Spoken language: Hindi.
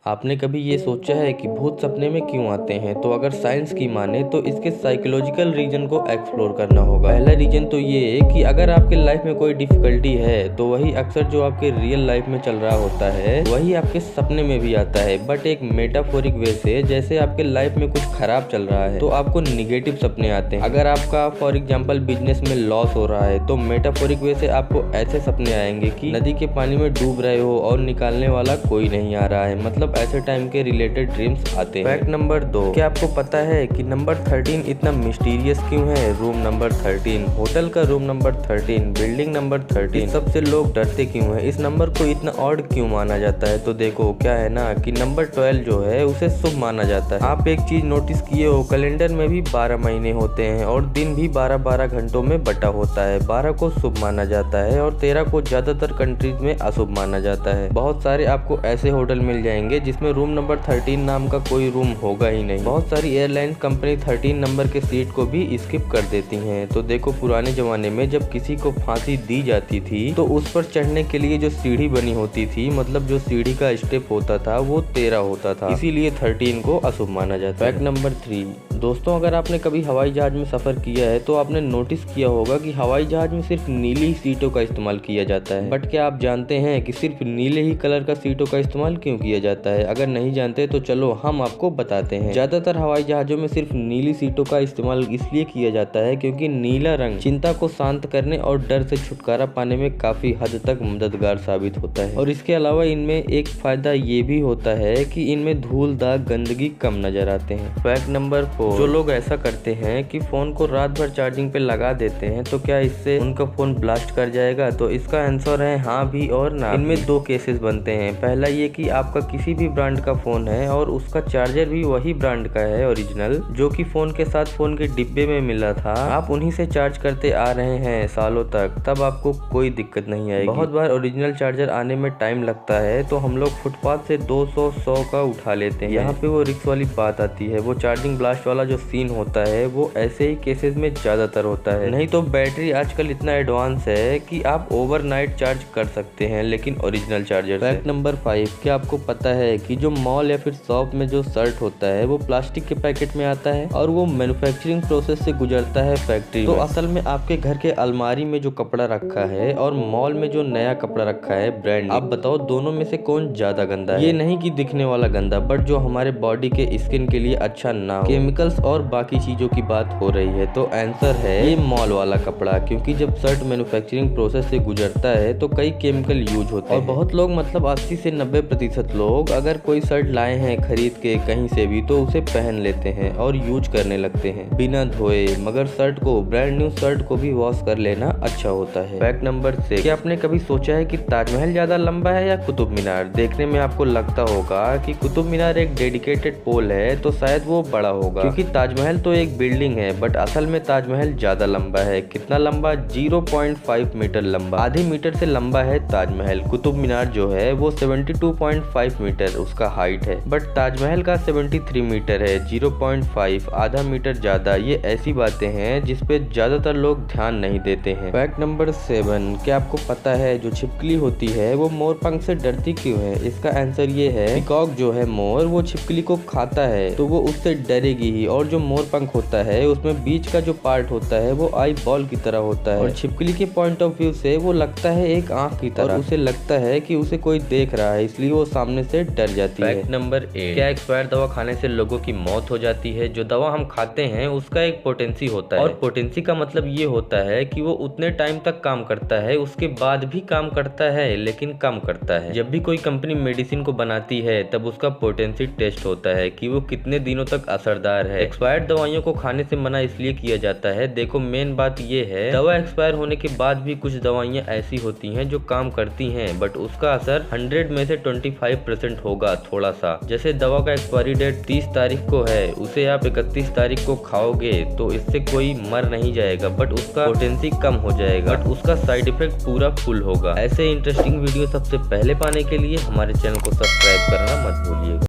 आपने कभी ये सोचा है कि भूत सपने में क्यों आते हैं? तो अगर साइंस की माने तो इसके साइकोलॉजिकल रीजन को एक्सप्लोर करना होगा। पहला रीजन तो ये है कि अगर आपके लाइफ में कोई डिफिकल्टी है तो वही अक्सर जो आपके रियल लाइफ में चल रहा होता है वही आपके सपने में भी आता है, बट एक मेटाफोरिक वे से। जैसे आपके लाइफ में कुछ खराब चल रहा है तो आपको निगेटिव सपने आते हैं। अगर आपका फॉर एग्जाम्पल बिजनेस में लॉस हो रहा है तो मेटाफोरिक वे से आपको ऐसे सपने आएंगे कि नदी के पानी में डूब रहे हो और निकालने वाला कोई नहीं आ रहा है, मतलब ऐसे टाइम के रिलेटेड ड्रीम्स आते हैं। फैक्ट नंबर 2, क्या आपको पता है कि नंबर 13 इतना मिस्टीरियस क्यों है? रूम नंबर 13, होटल का रूम नंबर 13, बिल्डिंग नंबर 13, सबसे लोग डरते क्यों हैं? इस नंबर को इतना ऑड क्यों माना जाता है? तो देखो क्या है ना कि नंबर 12 जो है उसे शुभ माना जाता है। आप एक चीज नोटिस किए हो, कैलेंडर में भी 12 महीने होते हैं और दिन भी 12-12 घंटों में बटा होता है। 12 को शुभ माना जाता है और 13 को ज्यादातर कंट्रीज में अशुभ माना जाता है। बहुत सारे आपको ऐसे होटल मिल जाएंगे जिसमें रूम नंबर 13 नाम का कोई रूम होगा ही नहीं। बहुत सारी एयरलाइन कंपनी 13 नंबर के सीट को भी स्किप कर देती हैं। तो देखो पुराने जमाने में जब किसी को फांसी दी जाती थी तो उस पर चढ़ने के लिए जो सीढ़ी बनी होती थी, मतलब जो सीढ़ी का स्टेप होता था वो 13 होता था, इसीलिए 13 को अशुभ माना जाता है। फैक्ट नंबर 3, दोस्तों अगर आपने कभी हवाई जहाज में सफर किया है तो आपने नोटिस किया होगा कि हवाई जहाज में सिर्फ नीली ही सीटों का इस्तेमाल किया जाता है। बट क्या आप जानते हैं कि सिर्फ नीले ही कलर का सीटों का इस्तेमाल क्यों किया जाता है? अगर नहीं जानते तो चलो हम आपको बताते हैं। ज्यादातर हवाई जहाजों में सिर्फ नीली सीटों का इस्तेमाल इसलिए किया जाता है क्योंकि नीला रंग चिंता को शांत करने और डर से छुटकारा पाने में काफी हद तक मददगार साबित होता है। और इसके अलावा इनमें एक फायदा ये भी होता है कि इनमें धूल, दाग, गंदगी कम नजर आते हैं। फैक्ट नंबर 4, जो लोग ऐसा करते हैं कि फोन को रात भर चार्जिंग पे लगा देते हैं तो क्या इससे उनका फोन ब्लास्ट कर जाएगा? तो इसका आंसर है हाँ भी और ना। इनमें दो केसेस बनते हैं। पहला ये कि आपका किसी भी ब्रांड का फोन है और उसका चार्जर भी वही ब्रांड का है ओरिजिनल, जो कि फोन के साथ फोन के डिब्बे में मिला था। आप उन्हीं से चार्ज करते आ रहे हैं सालों तक, तब आपको कोई दिक्कत नहीं आएगी। बहुत बार ओरिजिनल चार्जर आने में टाइम लगता है तो हम लोग फुटपाथ से 200-100 का उठा लेते हैं। यहाँ पे वो रिस्क वाली बात आती है। वो चार्जिंग ब्लास्ट वाला जो सीन होता है वो ऐसे ही केसेस में ज्यादातर होता है। नहीं तो बैटरी आजकल इतना एडवांस है कि आप ओवरनाइट चार्ज कर सकते हैं, लेकिन ओरिजिनल चार्जर। फैक्ट नंबर 5, क्या आपको पता है कि जो मॉल या फिर शॉप में जो शर्ट होता है वो प्लास्टिक के पैकेट में आता है और वो मैन्युफैक्चरिंग प्रोसेस से गुजरता है फैक्ट्री। तो असल में आपके घर के अलमारी में जो कपड़ा रखा है और मॉल में जो नया कपड़ा रखा है ब्रांड, आप बताओ दोनों में से कौन ज्यादा गंदा है? ये नहीं कि दिखने वाला गंदा, बट जो हमारे बॉडी के स्किन के लिए अच्छा ना हो, केमिकल्स और बाकी चीजों की बात हो रही है। तो आंसर है ये मॉल वाला कपड़ा, क्योंकि जब शर्ट मैन्युफैक्चरिंग प्रोसेस से गुजरता है तो कई केमिकल यूज होते हैं। और बहुत लोग मतलब 80 से 90% लोग अगर कोई शर्ट लाए हैं खरीद के कहीं से भी तो उसे पहन लेते हैं और यूज करने लगते हैं बिना धोए। मगर शर्ट को, ब्रांड न्यू शर्ट को भी वॉश कर लेना अच्छा होता है। फैक्ट नंबर 6, क्या आपने कभी सोचा है कि ताजमहल ज्यादा लंबा है या कुतुब मीनार? देखने में आपको लगता होगा कि कुतुब मीनार एक डेडिकेटेड पोल है तो शायद वो बड़ा होगा, क्योंकि ताजमहल तो एक बिल्डिंग है, बट असल में ताजमहल ज्यादा लंबा है। कितना लंबा? 0.5 मीटर लंबा। आधे मीटर से लंबा है ताजमहल। कुतुब मीनार जो है वो 72.5 मीटर उसका हाइट है, बट ताजमहल का 73 मीटर है। 0.5 आधा मीटर ज्यादा। ये ऐसी बातें हैं जिसपे ज्यादातर लोग ध्यान नहीं देते हैं। फैक्ट नंबर 7, क्या आपको पता है जो छिपकली होती है वो मोर पंख से डरती क्यों है? इसका आंसर ये है, पीकॉक जो है मोर, वो छिपकली को खाता है तो वो उससे डरेगी ही। और जो मोर पंख होता है उसमें बीच का जो पार्ट होता है वो आई बॉल की तरह होता है और छिपकली के पॉइंट ऑफ व्यू से वो लगता है एक आंख की तरह। और उसे लगता है कि उसे कोई देख रहा है, इसलिए वो सामने से डर जाती है। फैक्ट नंबर 8, क्या एक्सपायर दवा खाने से लोगों की मौत हो जाती है? जो दवा हम खाते हैं उसका एक पोटेंसी होता है, और पोटेंसी का मतलब ये होता है कि वो उतने टाइम तक काम करता है, उसके बाद भी काम करता है लेकिन कम करता है। जब भी कोई कंपनी मेडिसिन को बनाती है तब उसका पोटेंसी टेस्ट होता है कि वो कितने दिनों तक असरदार है। एक्सपायर्ड दवाइयों को खाने से मना इसलिए किया जाता है, देखो मेन बात ये है, दवा एक्सपायर होने के बाद भी कुछ दवाइयाँ ऐसी होती हैं जो काम करती हैं, बट उसका असर 100 में से 25% होगा थोड़ा सा। जैसे दवा का एक्सपायरी डेट 30 तारीख को है, उसे आप 31 तारीख को खाओगे तो इससे कोई मर नहीं जाएगा, बट उसका पोटेंसी कम हो जाएगा, बट उसका साइड इफेक्ट पूरा फुल होगा। ऐसे इंटरेस्टिंग वीडियो सबसे पहले पाने के लिए हमारे चैनल को सब्सक्राइब करना मत भूलिएगा।